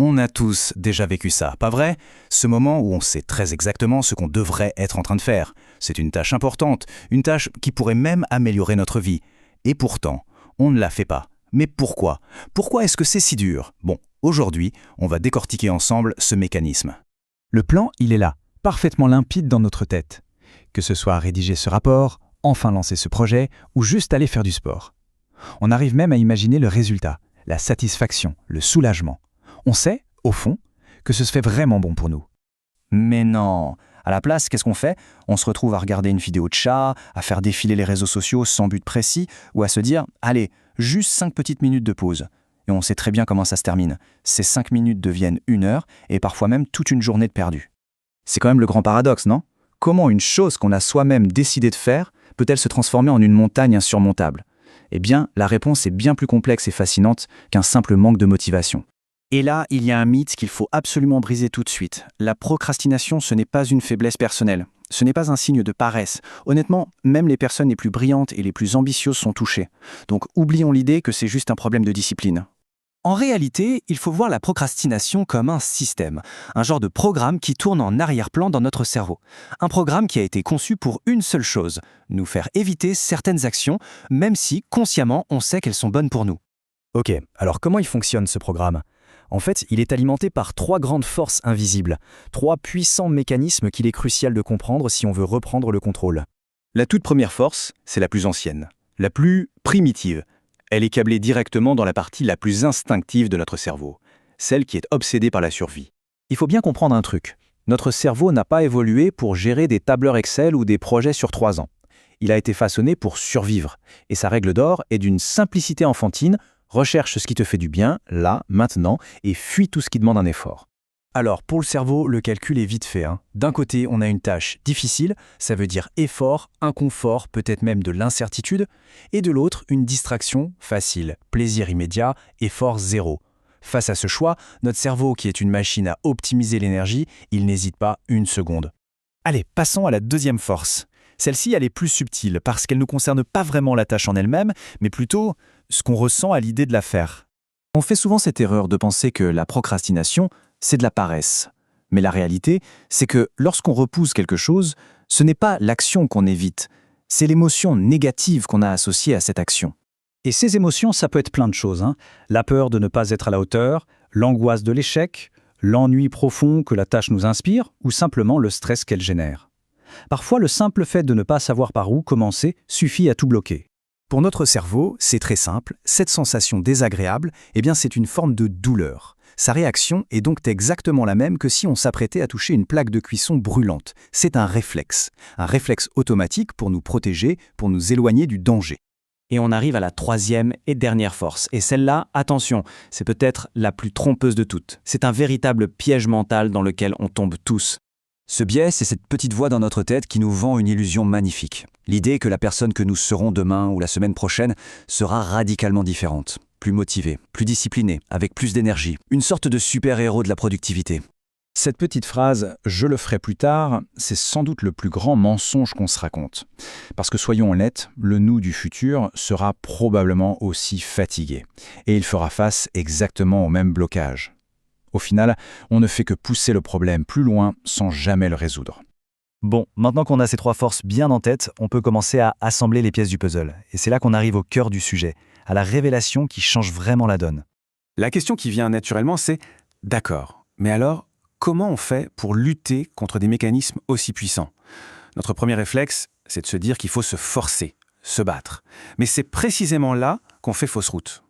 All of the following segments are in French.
On a tous déjà vécu ça, pas vrai? Ce moment où on sait très exactement ce qu'on devrait être en train de faire. C'est une tâche importante, une tâche qui pourrait même améliorer notre vie. Et pourtant, on ne la fait pas. Mais pourquoi? Pourquoi est-ce que c'est si dur? Bon, aujourd'hui, on va décortiquer ensemble ce mécanisme. Le plan, il est là, parfaitement limpide dans notre tête. Que ce soit rédiger ce rapport, enfin lancer ce projet, ou juste aller faire du sport. On arrive même à imaginer le résultat, la satisfaction, le soulagement. On sait, au fond, que ce se fait vraiment bon pour nous. Mais non. À la place, qu'est-ce qu'on fait? On se retrouve à regarder une vidéo de chat, à faire défiler les réseaux sociaux sans but précis, ou à se dire « Allez, juste 5 petites minutes de pause ». Et on sait très bien comment ça se termine. Ces 5 minutes deviennent 1 heure, et parfois même toute une journée de perdu. C'est quand même le grand paradoxe, non? Comment une chose qu'on a soi-même décidé de faire peut-elle se transformer en une montagne insurmontable? Eh bien, la réponse est bien plus complexe et fascinante qu'un simple manque de motivation. Et là, il y a un mythe qu'il faut absolument briser tout de suite. La procrastination, ce n'est pas une faiblesse personnelle. Ce n'est pas un signe de paresse. Honnêtement, même les personnes les plus brillantes et les plus ambitieuses sont touchées. Donc oublions l'idée que c'est juste un problème de discipline. En réalité, il faut voir la procrastination comme un système, un genre de programme qui tourne en arrière-plan dans notre cerveau. Un programme qui a été conçu pour une seule chose, nous faire éviter certaines actions, même si, consciemment, on sait qu'elles sont bonnes pour nous. Ok, alors comment il fonctionne ce programme? En fait, il est alimenté par 3 grandes forces invisibles, 3 puissants mécanismes qu'il est crucial de comprendre si on veut reprendre le contrôle. La toute première force, c'est la plus ancienne, la plus primitive. Elle est câblée directement dans la partie la plus instinctive de notre cerveau, celle qui est obsédée par la survie. Il faut bien comprendre un truc. Notre cerveau n'a pas évolué pour gérer des tableurs Excel ou des projets sur 3 ans. Il a été façonné pour survivre, et sa règle d'or est d'une simplicité enfantine. Recherche ce qui te fait du bien, là, maintenant, et fuis tout ce qui demande un effort. Alors, pour le cerveau, le calcul est vite fait. D'un côté, on a une tâche difficile, ça veut dire effort, inconfort, peut-être même de l'incertitude, et de l'autre, une distraction facile, plaisir immédiat, effort zéro. Face à ce choix, notre cerveau, qui est une machine à optimiser l'énergie, il n'hésite pas une seconde. Allez, passons à la deuxième force. Celle-ci, elle est plus subtile, parce qu'elle ne concerne pas vraiment la tâche en elle-même, mais plutôt ce qu'on ressent à l'idée de la faire. On fait souvent cette erreur de penser que la procrastination, c'est de la paresse. Mais la réalité, c'est que lorsqu'on repousse quelque chose, ce n'est pas l'action qu'on évite, c'est l'émotion négative qu'on a associée à cette action. Et ces émotions, ça peut être plein de choses. La peur de ne pas être à la hauteur, l'angoisse de l'échec, l'ennui profond que la tâche nous inspire, ou simplement le stress qu'elle génère. Parfois, le simple fait de ne pas savoir par où commencer suffit à tout bloquer. Pour notre cerveau, c'est très simple, cette sensation désagréable, c'est une forme de douleur. Sa réaction est donc exactement la même que si on s'apprêtait à toucher une plaque de cuisson brûlante. C'est un réflexe automatique pour nous protéger, pour nous éloigner du danger. Et on arrive à la troisième et dernière force. Et celle-là, attention, c'est peut-être la plus trompeuse de toutes. C'est un véritable piège mental dans lequel on tombe tous. Ce biais, c'est cette petite voix dans notre tête qui nous vend une illusion magnifique. L'idée que la personne que nous serons demain ou la semaine prochaine sera radicalement différente, plus motivée, plus disciplinée, avec plus d'énergie, une sorte de super-héros de la productivité. Cette petite phrase « je le ferai plus tard », c'est sans doute le plus grand mensonge qu'on se raconte. Parce que soyons honnêtes, le nous du futur sera probablement aussi fatigué. Et il fera face exactement au même blocage. Au final, on ne fait que pousser le problème plus loin sans jamais le résoudre. Bon, maintenant qu'on a ces 3 forces bien en tête, on peut commencer à assembler les pièces du puzzle. Et c'est là qu'on arrive au cœur du sujet, à la révélation qui change vraiment la donne. La question qui vient naturellement, c'est « D'accord, mais alors, comment on fait pour lutter contre des mécanismes aussi puissants ?» Notre premier réflexe, c'est de se dire qu'il faut se forcer, se battre. Mais c'est précisément là qu'on fait fausse route.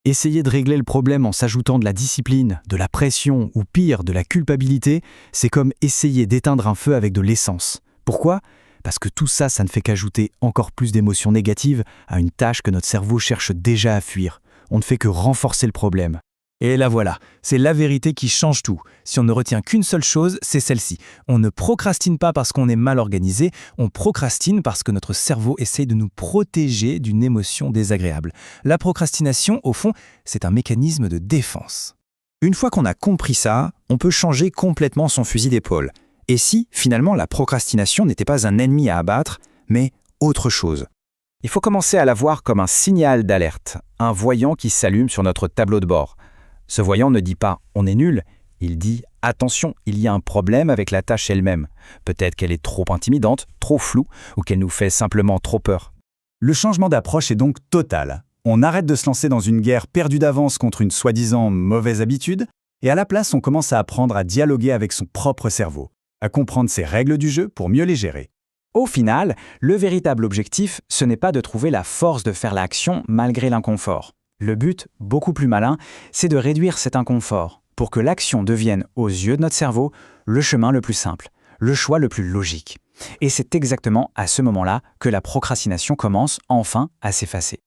Essayer de régler le problème en s'ajoutant de la discipline, de la pression ou pire, de la culpabilité, c'est comme essayer d'éteindre un feu avec de l'essence. Pourquoi? Parce que tout ça, ça ne fait qu'ajouter encore plus d'émotions négatives à une tâche que notre cerveau cherche déjà à fuir. On ne fait que renforcer le problème. Et là voilà, c'est la vérité qui change tout. Si on ne retient qu'une seule chose, c'est celle-ci. On ne procrastine pas parce qu'on est mal organisé, on procrastine parce que notre cerveau essaye de nous protéger d'une émotion désagréable. La procrastination, au fond, c'est un mécanisme de défense. Une fois qu'on a compris ça, on peut changer complètement son fusil d'épaule. Et si, finalement, la procrastination n'était pas un ennemi à abattre, mais autre chose? Il faut commencer à la voir comme un signal d'alerte, un voyant qui s'allume sur notre tableau de bord. Ce voyant ne dit pas « on est nul », il dit « attention, il y a un problème avec la tâche elle-même. Peut-être qu'elle est trop intimidante, trop floue, ou qu'elle nous fait simplement trop peur. » Le changement d'approche est donc total. On arrête de se lancer dans une guerre perdue d'avance contre une soi-disant mauvaise habitude, et à la place, on commence à apprendre à dialoguer avec son propre cerveau, à comprendre ses règles du jeu pour mieux les gérer. Au final, le véritable objectif, ce n'est pas de trouver la force de faire l'action malgré l'inconfort. Le but, beaucoup plus malin, c'est de réduire cet inconfort pour que l'action devienne, aux yeux de notre cerveau, le chemin le plus simple, le choix le plus logique. Et c'est exactement à ce moment-là que la procrastination commence enfin à s'effacer.